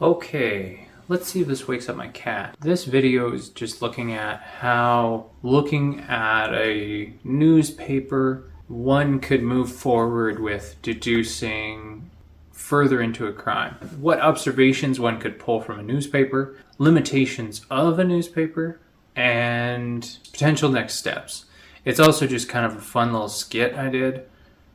Okay, let's see if this wakes up my cat. This video is just looking at how looking at a newspaper, one could move forward with deducing further into a crime. What observations one could pull from a newspaper, limitations of a newspaper, and potential next steps. It's also just kind of a fun little skit I did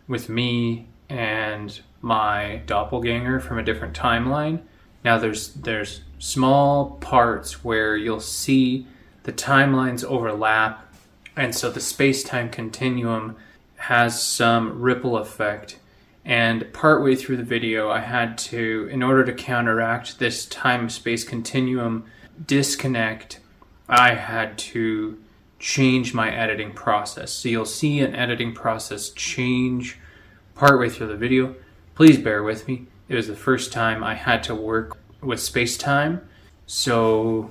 with me and my doppelganger from a different timeline. Now there's small parts where you'll see the timelines overlap, and so the space-time continuum has some ripple effect. And partway through the video, I had to, in order to counteract this time-space continuum disconnect, I had to change my editing process. So you'll see an editing process change partway through the video. Please bear with me. It was the first time I had to work with space-time, so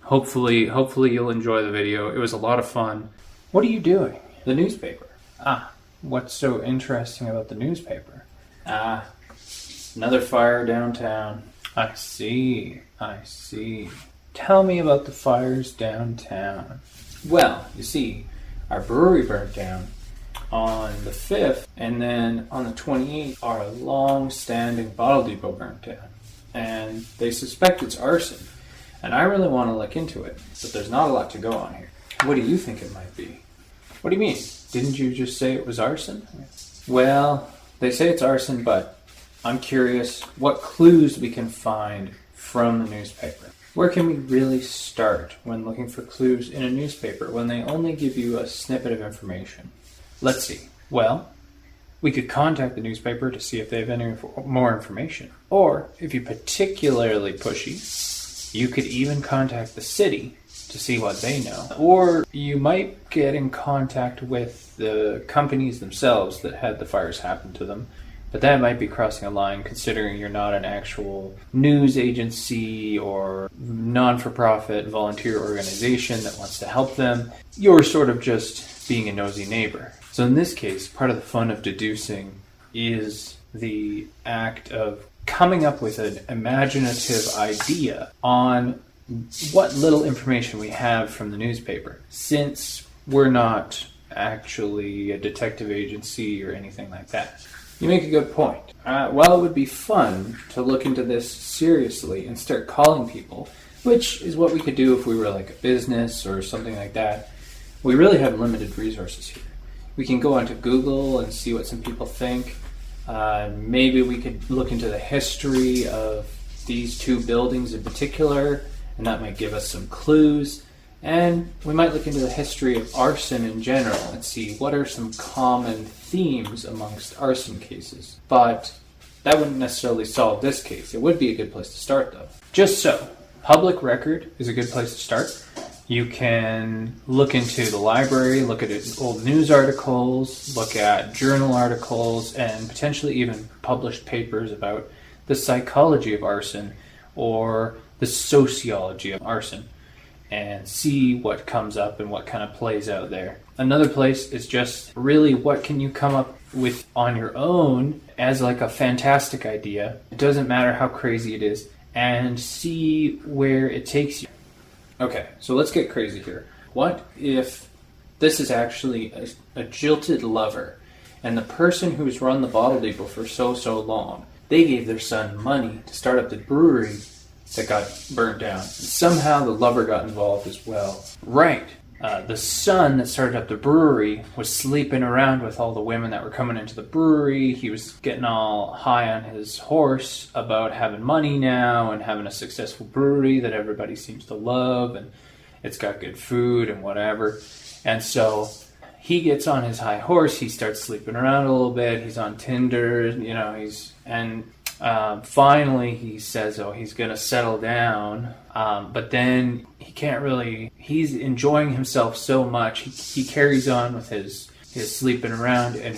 hopefully you'll enjoy the video. It was a lot of fun. What are you doing? The newspaper. What's so interesting about the newspaper? Another fire downtown. I see. Tell me about the fires downtown. Well, you see, our brewery burnt down on the 5th, and then on the 28th, our long-standing bottle depot burnt down. And they suspect it's arson. And I really want to look into it, but there's not a lot to go on here. What do you think it might be? What do you mean? Didn't you just say it was arson? Well, they say it's arson, but I'm curious what clues we can find from the newspaper. Where can we really start when looking for clues in a newspaper when they only give you a snippet of information? Let's see. Well, we could contact the newspaper to see if they have any more information. Or, if you're particularly pushy, you could even contact the city to see what they know. Or you might get in contact with the companies themselves that had the fires happen to them. But that might be crossing a line considering you're not an actual news agency or non-for-profit volunteer organization that wants to help them. You're sort of just being a nosy neighbor. So in this case, part of the fun of deducing is the act of coming up with an imaginative idea on what little information we have from the newspaper. Since we're not actually a detective agency or anything like that. You make a good point. While it would be fun to look into this seriously and start calling people, which is what we could do if we were like a business or something like that, we really have limited resources here. We can go onto Google and see what some people think. Maybe we could look into the history of these two buildings in particular, and that might give us some clues. And we might look into the history of arson in general and see what are some common themes amongst arson cases. But that wouldn't necessarily solve this case. It would be a good place to start, though. Just so, public record is a good place to start. You can look into the library, look at old news articles, look at journal articles, and potentially even published papers about the psychology of arson or the sociology of arson, and see what comes up and what kind of plays out there. Another place is just really what can you come up with on your own as like a fantastic idea. It doesn't matter how crazy it is, and see where it takes you. Okay, so let's get crazy here. What if this is actually a jilted lover, and the person who's run the bottle depot for so long, they gave their son money to start up the brewery that got burnt down. And somehow the lover got involved as well. Right. The son that started up the brewery was sleeping around with all the women that were coming into the brewery. He was getting all high on his horse about having money now and having a successful brewery that everybody seems to love, and it's got good food and whatever. And so he gets on his high horse. He starts sleeping around a little bit. He's on Tinder, finally he says, he's going to settle down, but then he can't really, he's enjoying himself so much, he carries on with his sleeping around, and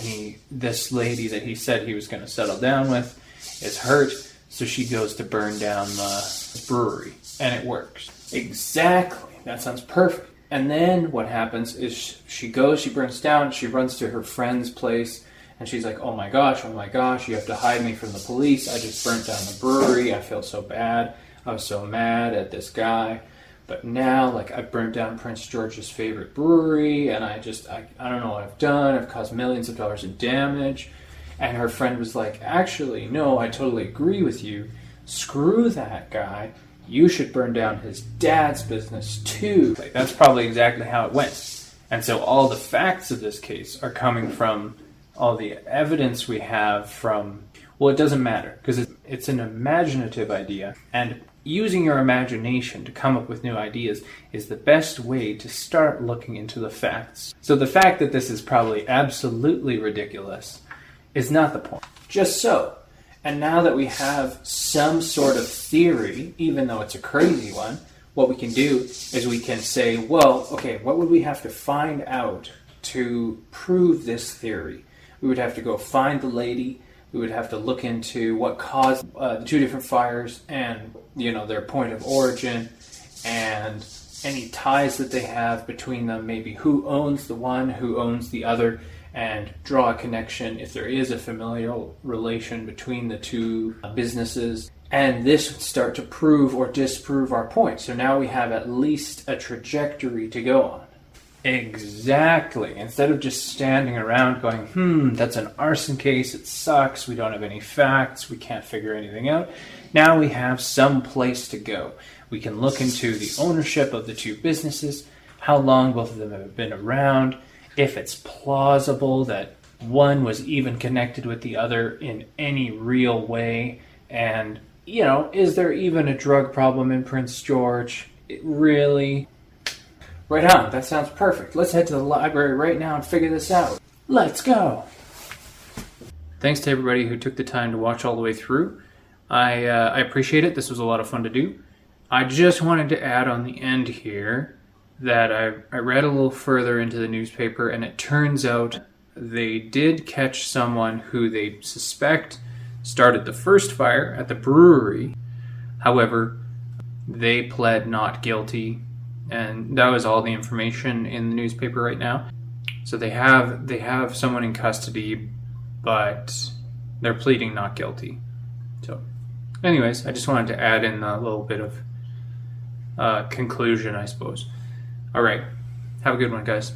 this lady that he said he was going to settle down with is hurt, so she goes to burn down the brewery, and it works. Exactly, that sounds perfect. And then what happens is she burns down, she runs to her friend's place, And she's like, oh my gosh, you have to hide me from the police. I just burnt down the brewery. I feel so bad. I was so mad at this guy. But now, like, I burnt down Prince George's favorite brewery, and I don't know what I've done. I've caused millions of dollars in damage. And her friend was like, actually, no, I totally agree with you. Screw that guy. You should burn down his dad's business too. Like, that's probably exactly how it went. And so all the facts of this case are coming from all the evidence we have from, well, it doesn't matter because it's an imaginative idea, and using your imagination to come up with new ideas is the best way to start looking into the facts. So the fact that this is probably absolutely ridiculous is not the point. Just so. And now that we have some sort of theory, even though it's a crazy one, what we can do is we can say, well, okay, what would we have to find out to prove this theory? We would have to go find the lady. We would have to look into what caused the two different fires and, their point of origin and any ties that they have between them, maybe who owns the one, who owns the other, and draw a connection if there is a familial relation between the two businesses. And this would start to prove or disprove our point. So now we have at least a trajectory to go on. Exactly. Instead of just standing around going, that's an arson case, it sucks, we don't have any facts, we can't figure anything out. Now we have some place to go. We can look into the ownership of the two businesses, how long both of them have been around, if it's plausible that one was even connected with the other in any real way, and, is there even a drug problem in Prince George? Really? Right on, that sounds perfect. Let's head to the library right now and figure this out. Let's go! Thanks to everybody who took the time to watch all the way through. I appreciate it. This was a lot of fun to do. I just wanted to add on the end here that I read a little further into the newspaper, and it turns out they did catch someone who they suspect started the first fire at the brewery. However, they pled not guilty. And that was all the information in the newspaper right now. So they have someone in custody, but they're pleading not guilty. So anyways, I just wanted to add in a little bit of conclusion, I suppose. All right. Have a good one, guys.